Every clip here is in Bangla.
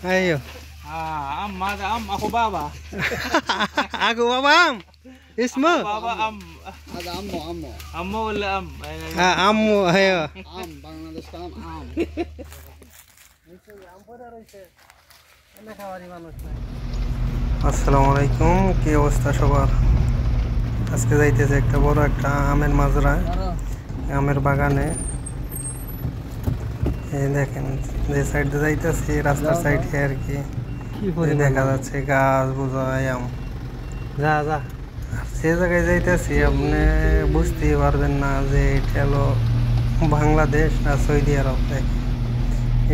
Ayo. Ako baba. Aku baba am. Ismu? Baba هذا عمو ammo wala Ammu ayo. عم Bangladesh কাম আম আসসালামু আলাইকুম, কি অবস্থা সবার? আজকে যাইতেছে একটা বড় একটা আমের মাজরায়, আমের বাগানে। এই দেখেন যে সাইড দিয়ে যাইতেছি রাস্তার সাইডে আর কি দেখা যাচ্ছে গাছ বোঝায় আম। যা যা সে জায়গায় যাইতেছি আপনি বুঝতেই পারবেন না যে এটা হলো বাংলাদেশ না সৌদি আরব।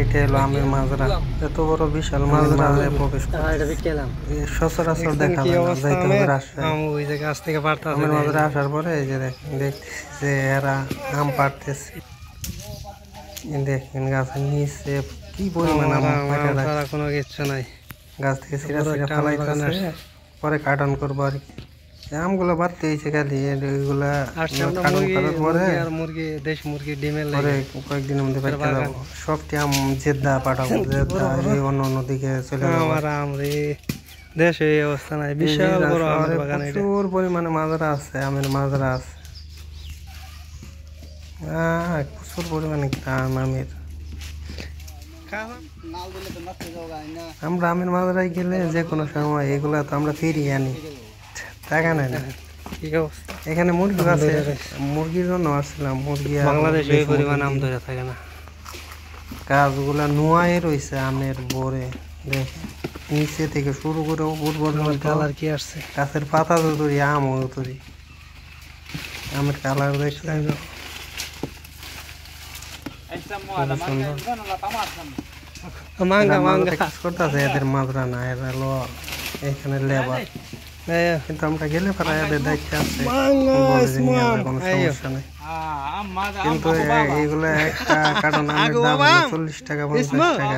এটা হলো আমের মাজরা, এত বড় বিশাল মাজরা প্রবেশ সচরাচর দেখা যায় না। যাইতে হবে রাজশাহী। আমের মাজরা আসার পরে এই যে দেখছি যে এরা আম পাড়তেছে। দেখেন গাছের নিচে কি পরিমাণ আম, কোনো কিচ্ছু নাই। গাছ থেকে ছিঁড়া ছিঁড়া ফালাইতেছে, পরে কাটন করবো আর কি। আমগুলো বাড়তে হয়েছে খালি, এগুলা কাটন করার পরে মুরগি দেশ মুরগি ডিমের পরে কয়েকদিনের মধ্যে পাইতে যাবো। সবটি আম জেদ্দা পাঠাবো, জেদ্দা অন্য অন্য দিকে চলে যাবো। আমার আম রে দেশে এই অবস্থা নাই, বিশাল বড় আমের বাগান, প্রচুর পরিমাণে মাজরা আছে, আমের মাজরা আছে। প্রচুর পরিমাণে আম আমের। আমরা আমের মাজরায় গেলে যে কোনো সময় এগুলা তো আমরা ফিরিয়ে আনি, টাকা নেয় না। এখানে মুরগি আছে, মুরগির জন্য আসছিলাম। মুরগি বাংলাদেশে এই পরিমাণ আম ধরে থাকে না। গাছগুলা নোয়াই রয়েছে আমের বরে, দেখে নিচে থেকে শুরু করে উপর পর্যন্ত কালার কি আসছে। গাছের পাতা তো তৈরি, আমও তৈরি। আমের কালার দেখলে মাঙ্গা মাঙ্গা কাজ করতেছে এদের মাজরা না, এরা হলো এখানে লেবার। কিন্তু আমরা গেলে পারা এদের দায়িত্ব আছে, কোনো সমস্যা নেই। কিন্তু এইগুলো একটা কারণ আমের দাম 40 টাকা 50 টাকা,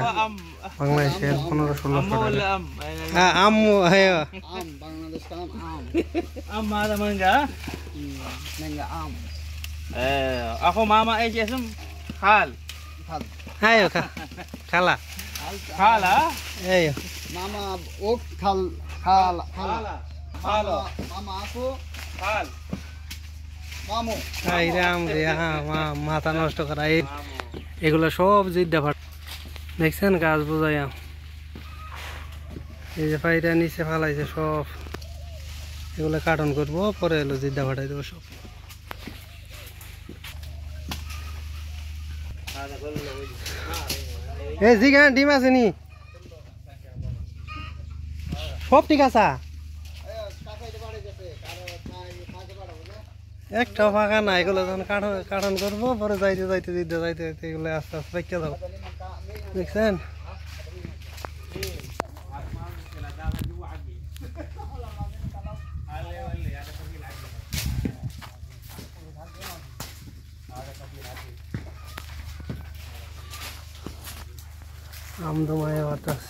বাংলাদেশে 1500-1600 টাকা। আম্মু হ্যাঁ আম বাংলাদেশ কাম আম mangga mangga am ako mama ay jesum khal ayo khala khala ayo mama ok khal khal khal mama aku khal মামু এই রাম রে, মাথা নষ্ট করা। এগুলো সব জিদ্দা ফাট, দেখছেন গাছ বোঝাই আম। এই যে পাইটা নিচে ফালাইছে সব, এগুলো কাটন করবো, পরে এলো জিদ্দা ফাটাই দেবো সব। এই জিগান ডিম আছে নি সব ঠিক আছে, একটাও ফাঁকা না। এগুলো যখন কাটন করবো, পরে যাইতে যাইতে জিদ্দা যাইতে যাইতে এগুলো আস্তে আস্তে পাইকে যাবো, দেখছেন। আমদমায় বাতাস।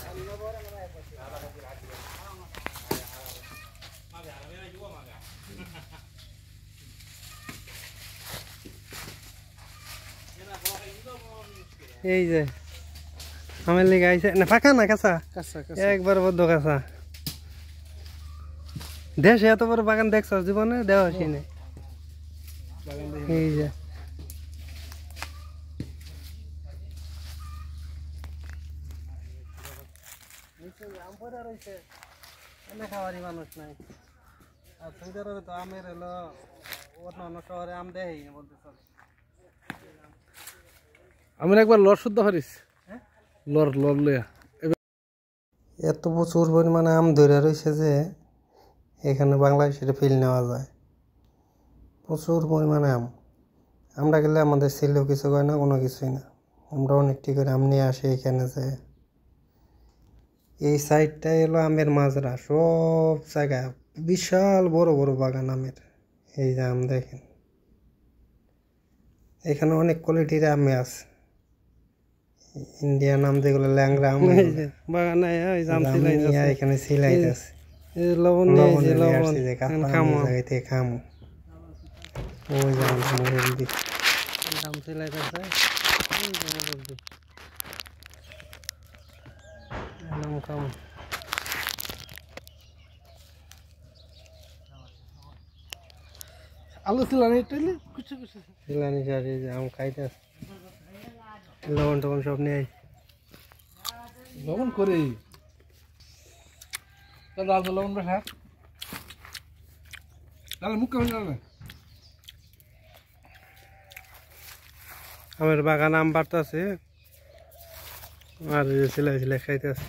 এই যে আমের লেগে আইছে না, ফাঁকা না, কাঁচা একবার বদ্ধ কাঁচা। দেশে এত বড় বাগান দেখছ জীবনে দেওয়া আসি। এই যে খাওয়ারই মানুষ নাই। আর সৌদি আরবে তো আমের হলো অন্য অন্য শহরে আম দেয় বলতে চলে। আমি একবার লর শুদ্ধ পারিস, লর লর লইয়া এত প্রচুর পরিমাণে আম ধরে রয়েছে যে এখানে বাংলাদেশের ফিল নেওয়া যায়। প্রচুর পরিমাণে আম। আমরা গেলে আমাদের ছেলেও কিছু কয় না, কোনো কিছুই না। আমরা অনেকটি করে আম নিয়ে আসি এখানে। যে এই সাইডটাই হলো আমের মাজরা, সব জায়গায় বিশাল বড় বড় বাগান আমের। এই যে আম দেখেন, এখানে অনেক কোয়ালিটির আমে আছে। ইন্ডিয়ান আম যেগুলো ল্যাংরা আম বাগানে এখানে সিলাইতেছে। লবণ খামো ওই যে আম সিলাইতেছে। খাম আলু ছিল না এটাইলে কিছু কিছু দিলানি সারি আম খাইতে লবণ টবণ সব নিয়ে লবণ করে লাল লবণ বেশা তাহলে মুখ কেমন যাবে আমের বাগান আম বাড়তেছে আর সিলাই সিলাই খাইতেছে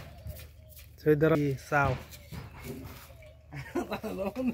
সেই দ্বারা চাও লবণ